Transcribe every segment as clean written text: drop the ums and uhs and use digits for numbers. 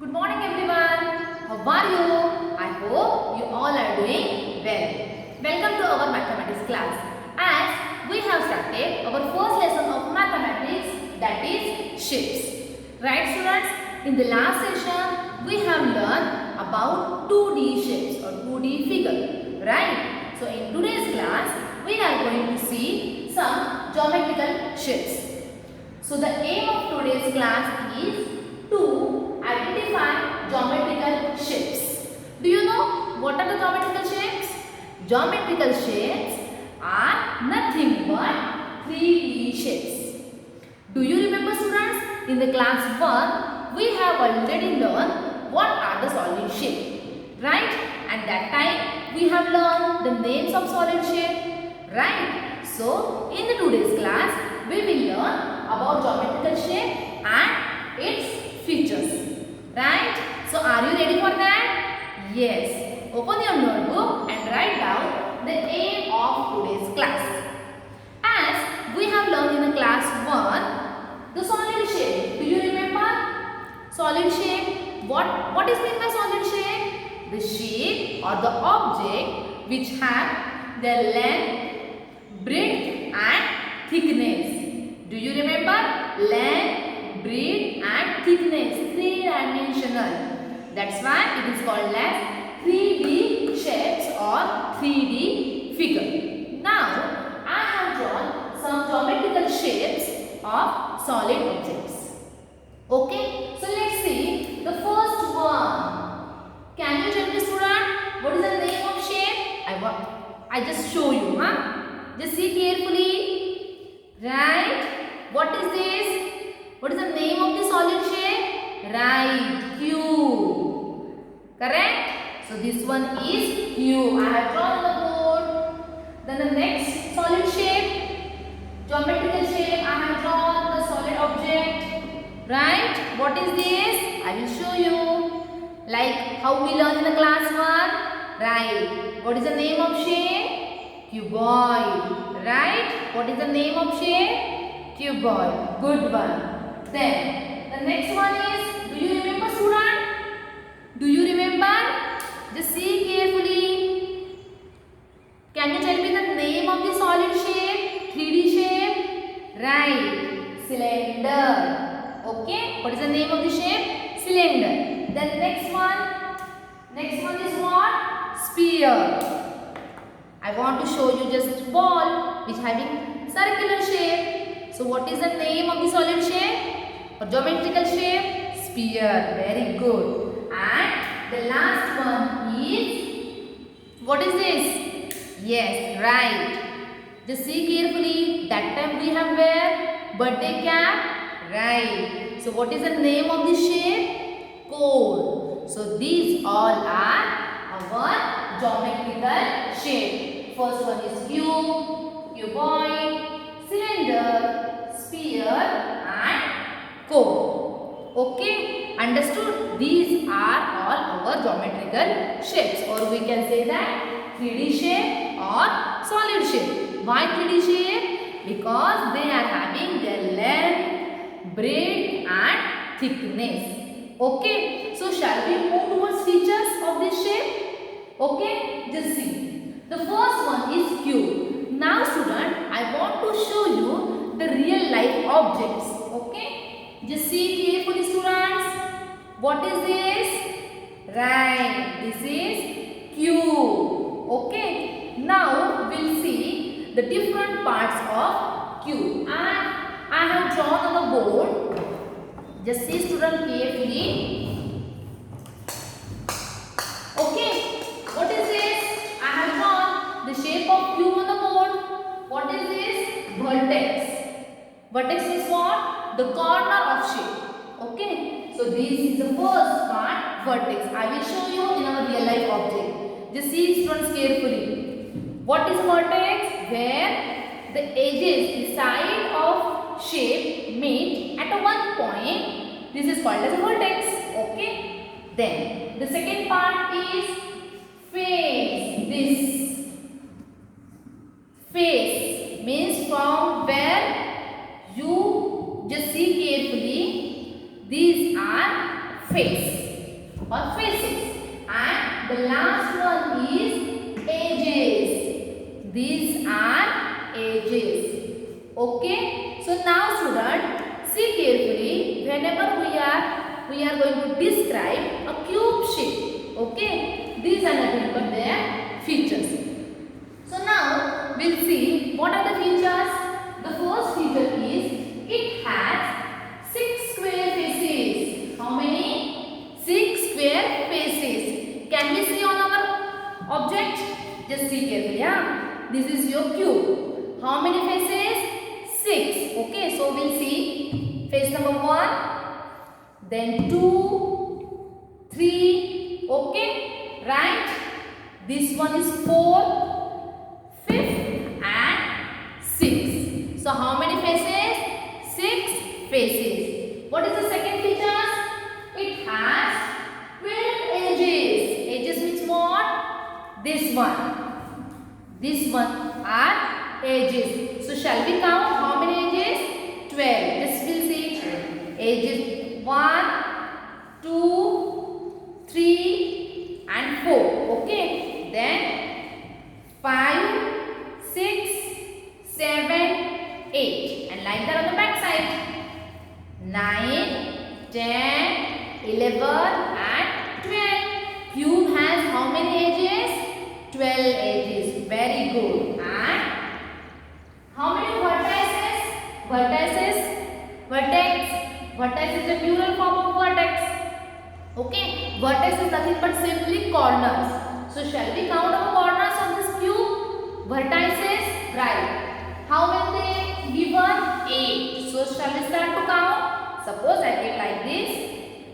Good morning everyone. How are you? I hope you all are doing well. Welcome to our mathematics class. As we have started our first lesson of mathematics, that is shapes. Right students? In the last session we have learned about 2D shapes or 2D figure. Right? So in today's class we are going to see some geometrical shapes. So the aim of today's class is to identify geometrical shapes. Do you know what are the geometrical shapes? Geometrical shapes are nothing but 3D shapes. Do you remember students? In the class 1, we have already learned what are the solid shapes. Right? And that time we have learned the names of solid shape. Right? So in the today's class, we will learn about geometrical shape and its features. Right? So are you ready for that? Yes. Open your notebook and write down the aim of today's class. As we have learned in the class 1, the solid shape. Do you remember? Solid shape. What is meant by solid shape? The shape or the object which have their length, breadth and thickness. Do you remember? Length, breadth and thickness, three-dimensional. That's why it is called as 3D shapes or 3D figure. Now, I have drawn some geometrical shapes of solid objects. Okay, so let's see the first one. Can you tell me, student, what is the name of shape? I just show you, huh? Just see carefully. Right? What is this? What is the name of the solid shape? Right, cube. Correct? So this one is cube. I have drawn on the board. Then the next solid shape, geometrical shape, I have drawn the solid object. Right? What is this? I will show you. Like how we learned in the class 1. Right. What is the name of shape? Cuboid. Right? What is the name of shape? Cuboid. Good one. Then the next one is, do you remember, student? Do you remember? Just see carefully. Can you tell me the name of the solid shape? 3D shape? Right. Cylinder. Okay. What is the name of the shape? Cylinder. Then next one. Next one is what? Sphere. I want to show you just ball which having circular shape. So what is the name of the solid shape or geometrical shape? Sphere. Very good. And the last one is, what is this? Yes, right. Just see carefully. That time we have wear birthday cap. Right. So what is the name of the shape? Cone. So these all are our geometrical shape. First one is cube, cuboid, cylinder, sphere and cone. Okay, understood? These are all our geometrical shapes, or we can say that 3D shape or solid shape. Why 3D shape? Because they are having their length, breadth and thickness. Okay, so shall we move towards features of this shape? Okay, just see. The first one is cube. Now student, I want to show you the real life objects. Okay, just see carefully students. What is this? Right, this is cube. Okay, now we'll see the different parts of cube. And I have drawn on the board. Just see student carefully. Okay, what is this? I have drawn the shape of cube on the board. What is this? Vertex. Vertex is what? The corner of shape. Okay, so this is the first part, vertex. I will show you in our real life object. Just see students carefully. What is vertex? Where the edges, the side of shape meet at one point. This is called as a vertex. Okay. Then the second part is face. This face means from where you just see carefully. These are face. or faces. And the last one is edges. These are edges. Okay. So now student, see carefully. Whenever we are going to describe a cube shape. Okay. These are nothing but their features. So now we'll see what are the features. The first feature is it has 6 square faces. How many? 6 square faces. Can we see on our object? Just see carefully. Yeah? This is your cube. How many faces? 6. Okay, so we'll see face number 1, then 2, 3. Okay, right? This one is 4, 5th and 6. So how many faces? 6 faces. What is the second feature? It has 12 edges. Edges means what? This one. This one are edges. So shall we count how many edges? 12. This will see edges 1, 2, 3 and 4. Okay. Then 5, 6, 7, 8. And like that on the back side. 9, 10, 11 and 12. Cube has how many edges? 12 edges. Very good. And how many vertices? Vertices. Vertex. Vertex is a plural form of vertex. Okay. Vertex is nothing but simply corners. So shall we count our corners of this cube? Vertices. Right. How many given? 8. So shall we start to count? Suppose I take like this.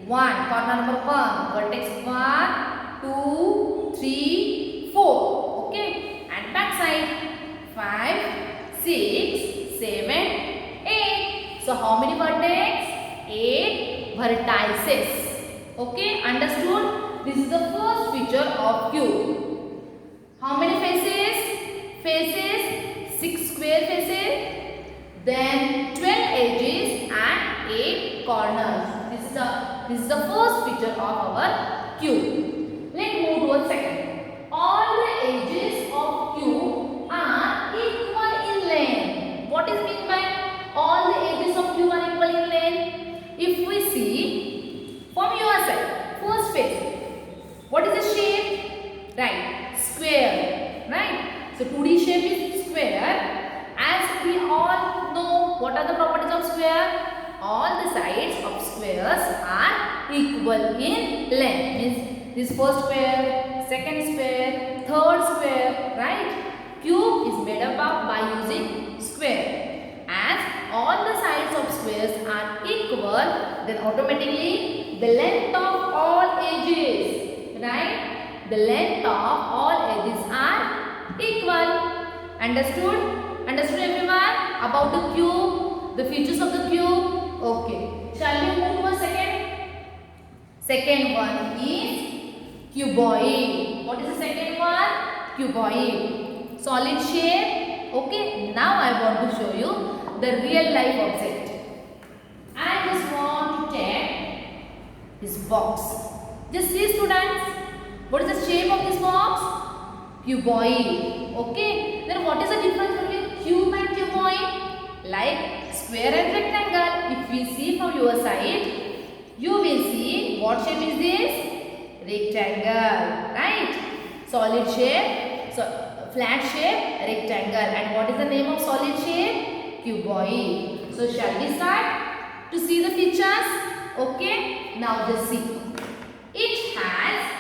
1. Corner number 1. Vertex 1, 2, 3, 4. Okay. And back side. 5, 6, 7, 8. So how many vertex? 8 vertices. Okay. Understood? This is the first feature of cube. How many faces? Faces. 6 square faces. Then 12 edges and 8 corners. This is the first feature of our cube. Let's move to a second. All the edges of cube are equal in length. What is meant by all the edges of cube are equal in length? If we see from your side, first face, what is the shape? Right, square. Right. So 2D shape is square. As we all know, what are the properties of square? All the sides of squares are equal in length. Means this first square, second square, third square, right? Cube is made up of by using square. As all the sides of squares are equal, then automatically the length of all edges, right? The length of all edges are equal. Understood? Understood everyone about the cube, the features of the cube? Okay. Shall we move to a second? Second one is cuboid. What is the second one? Cuboid. Solid shape. Okay. Now I want to show you the real life object. I just want to take this box. Just see students. What is the shape of this box? Cuboid. Okay. Then what is the difference between cube and cuboid? Like square and rectangle. If we see from your side, you will see what shape is this? Rectangle. Right? Solid shape. So flat shape, rectangle. And what is the name of solid shape? Cuboid. So shall we start to see the features? Okay. Now just see. It has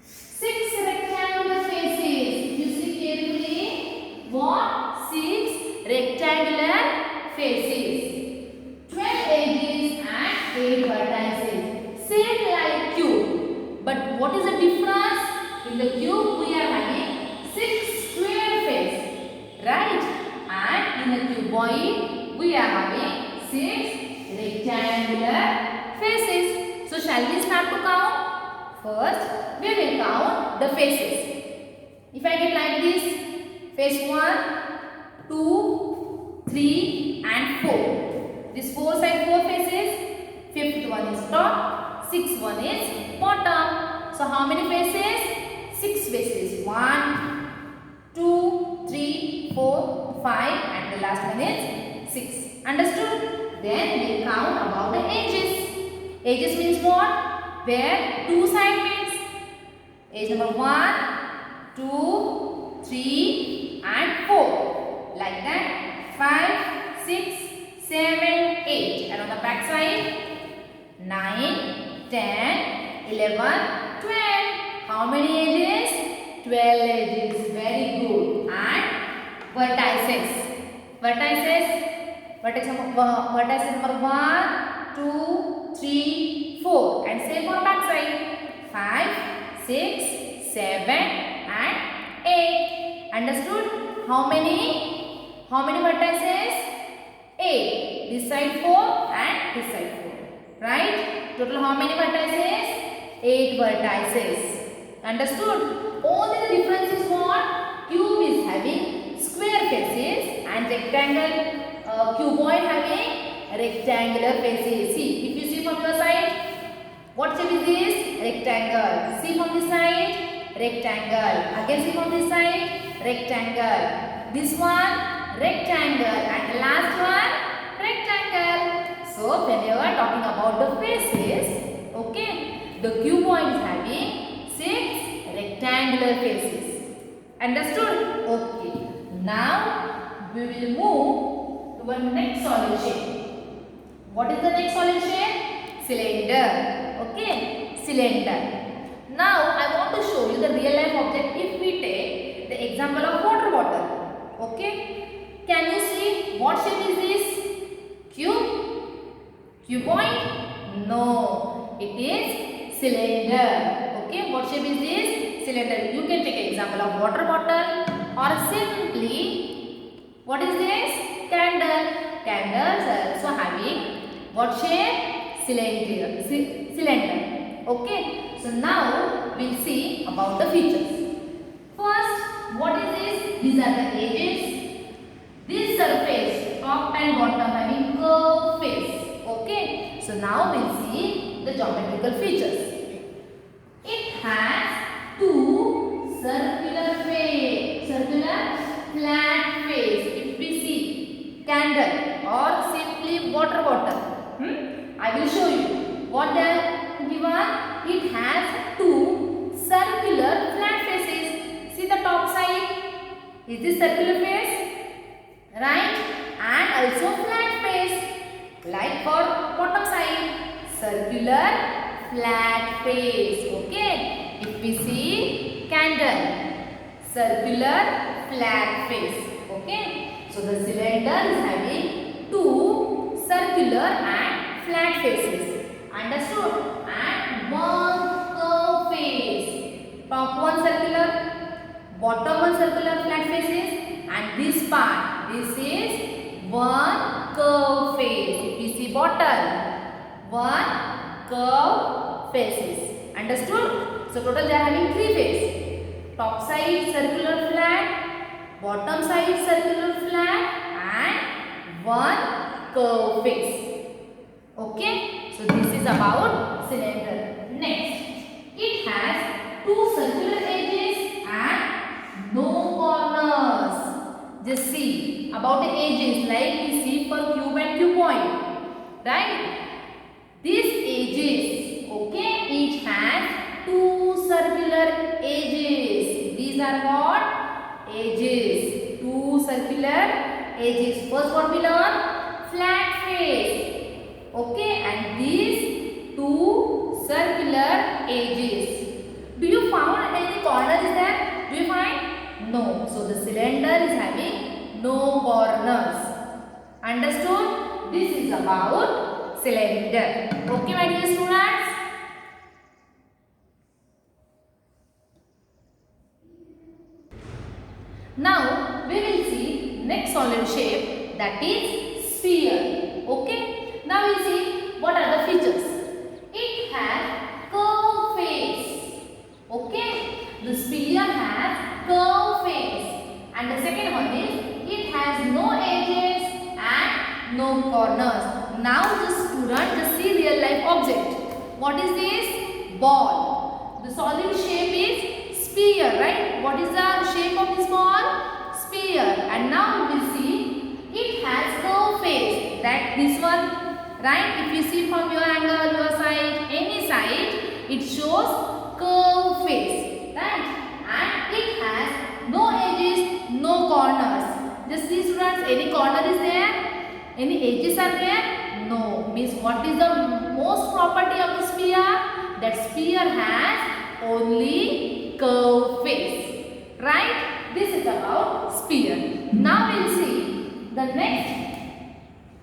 6 rectangular faces. You see carefully. What? 6 rectangular faces. 12 edges and 8 vertices. Same like cube. But what is the difference? In the cube we are having 6 square faces. Right? And in the cuboid we are having 6 rectangular faces. So shall we start to count? First, we will count the faces. If I get like this, face 1, 2, 3 and 4. This 4 side 4 faces. Fifth one is top. 6. 1 is bottom. So how many faces? 6 faces. 1, 2, 3, 4, 5 and the last one is 6. Understood? Then we count about the edges. Edges means what? Where two sides meets. Edge number 1, 2, 3 and 4. Like that. 5, 6, 7, 8. And on the back side? 9, 10, 11, 12. How many edges? 12 edges. Very good. And vertices. Vertex number 1, 2, 3, 4. And same for back side. 5, 6, 7 and 8. Understood? How many vertices? 8. This side 4 and this side 4. Right? Total how many vertices? 8 vertices. Understood? Only the difference is what? Cube is having square faces and rectangle, cuboid having rectangular faces. See, if you see from your side, what shape is this? Rectangle. See from this side? Rectangle. Again see from this side? Rectangle. This one? Rectangle. And the last one? Rectangle. So, when you are talking about the faces, okay, the cuboid is having 6 rectangular faces. Understood? Okay. Now, we will move to our next solid shape. What is the next solid shape? Cylinder. Okay, cylinder. Now, I want to show you the real life object if we take the example of water bottle. Okay, can you see what shape is this? Cube? Cuboid? No, it is cylinder. Okay, what shape is this? Cylinder. You can take example of water bottle or simply, what is this? Candle. Candles are also having what shape? Cylinder. Okay, so now we'll see about the features. First, what is this? These are the edges. This surface, top and bottom having curved face. Okay, so now we'll see the geometrical features. It has two circular flat face. If we see candle or simply water bottle, I will show you what they are given. It has two circular flat faces. See the top side. Is this circular face? Right? And also flat face. Like for bottom side, circular flat face. Okay. If we see candle, circular flat face. Okay. So the cylinder is having two circular and flat faces. Understood? And one curved face. Top one circular, bottom one circular flat faces, and this part, this is one curved face. If you see bottle, one curved faces. Understood? So total they are having three faces. Top side circular flat, bottom side circular flat, and one curved face. Okay? So this is about cylinder. Next, it has two circular edges and no corners. Just see about the edges like we see for cube and cuboid. Right? These edges, okay, each has two circular edges. These are what? Edges. Two circular edges. First what we learn? Flat face. Okay, and these two circular edges. Do you find any corner is there? Do you find? No. So the cylinder is having no corners. Understood? This is about cylinder. Okay, my dear students? Now we will see next solid shape, that is sphere. Okay. Now we will see what are the features. It has curved face. Okay. The sphere has curved face. And the second one is it has no edges and no corners. Now the student just see real life object. What is this? Ball. The solid shape is sphere, right? What is the shape of this ball? Sphere. And now we see it has curved face. That this one, right? If you see from your angle, your side, any side, it shows curved face, right? And it has no edges, no corners. Just see students, any corner is there? Any edges are there? No. Means what is the most property of the sphere? That sphere has only curved face. Right? This is about sphere. Now we will see the next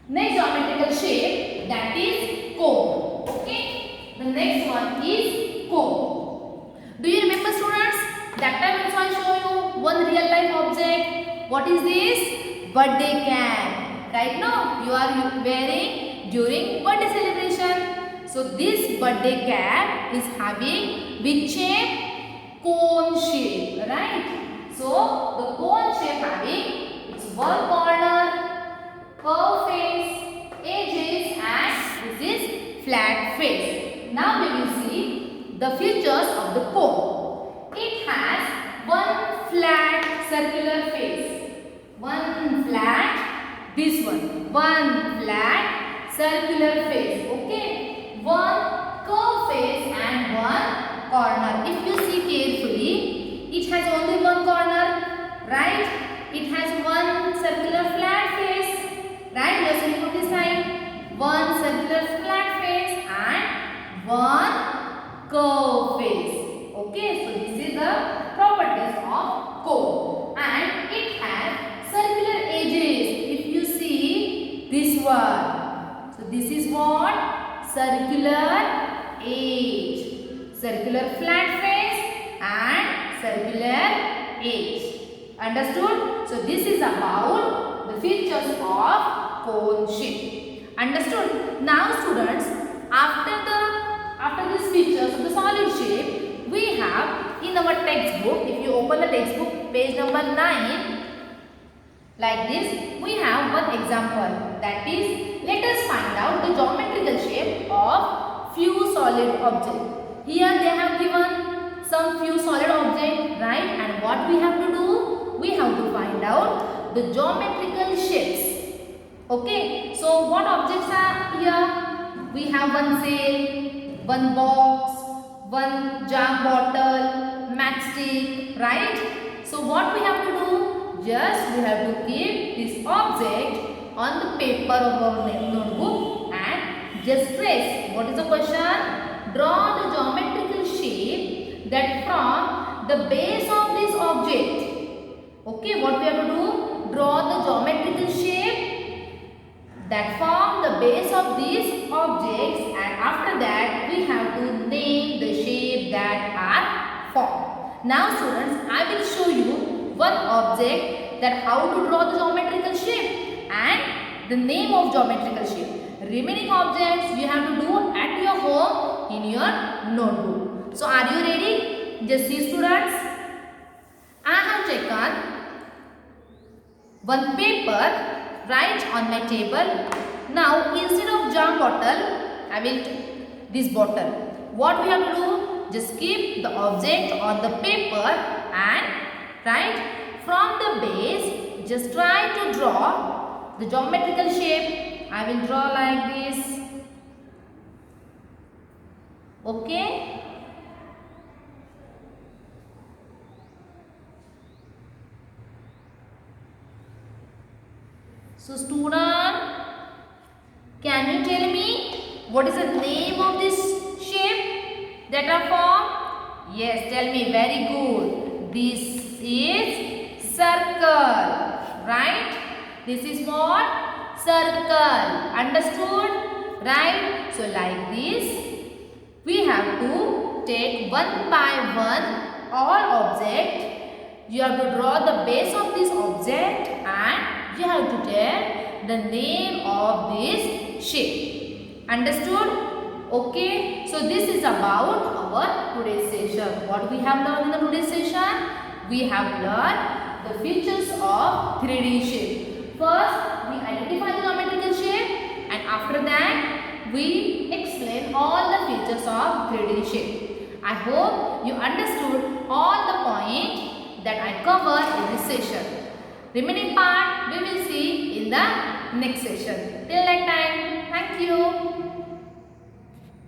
geometrical shape, that is cone. Okay? The next one is cone. Do you remember students? That time also I show you one real life object. What is this? Birthday cap. Right now you are wearing during birthday celebration. So this birthday cap is having which shape? Cone shape. Right? So the cone shape having its one corner, curved face, edges, and this is flat face. Now we will see the features of the cone. It has one flat circular face. One flat, this one. One flat circular face. Okay. One curved face and one corner. If you see carefully, it has only one corner. Right? It has one circular flat face. Right? You are seeing on this side. One circular flat face and one curved face. Okay, so this is the properties of cone, and it has circular edges. If you see this one, so this is what? Circular edge, circular flat face and circular edge. Understood? So this is about the features of cone shape. Understood? Now students, after these features of the solid shape, we have in our textbook, if you open the textbook page number 9, like this, we have one example, that is, let us find out the geometrical shape of few solid objects. Here they have given some few solid objects, right? And what we have to do? We have to find out the geometrical shapes. Okay, so what objects are here? We have one sail, one box, one jam bottle, matchstick, right? So what we have to do? Just we have to keep this object on the paper of our notebook and just trace. What is the question? Draw the geometrical shape that from the base of this object. Okay, what we have to do? Draw the geometrical shape that form the base of these objects, and after that we have to name the shape that are formed. Now students, I will show you one object that how to draw the geometrical shape and the name of geometrical shape. Remaining objects you have to do at your home in your notebook. So are you ready? Just see students. I have taken one paper right on my table. Now instead of jam bottle, I will take this bottle. What we have to do? Just keep the object on the paper and right from the base, just try to draw the geometrical shape. I will draw like this. Okay. So student, can you tell me what is the name of this shape that are formed? Yes, tell me. Very good. This is circle, right? This is what? Circle. Understood? Right? So like this, we have to take one by one all object. You have to draw the base of this object and you have to tell the name of this shape. Understood? Okay. So this is about our today's session. What we have learned in the today's session? We have learned the features of 3D shape. First, we identify the geometrical shape, and after that, we explain all the features of gradient shape. I hope you understood all the points that I covered in this session. Remaining part we will see in the next session. Till that time, thank you.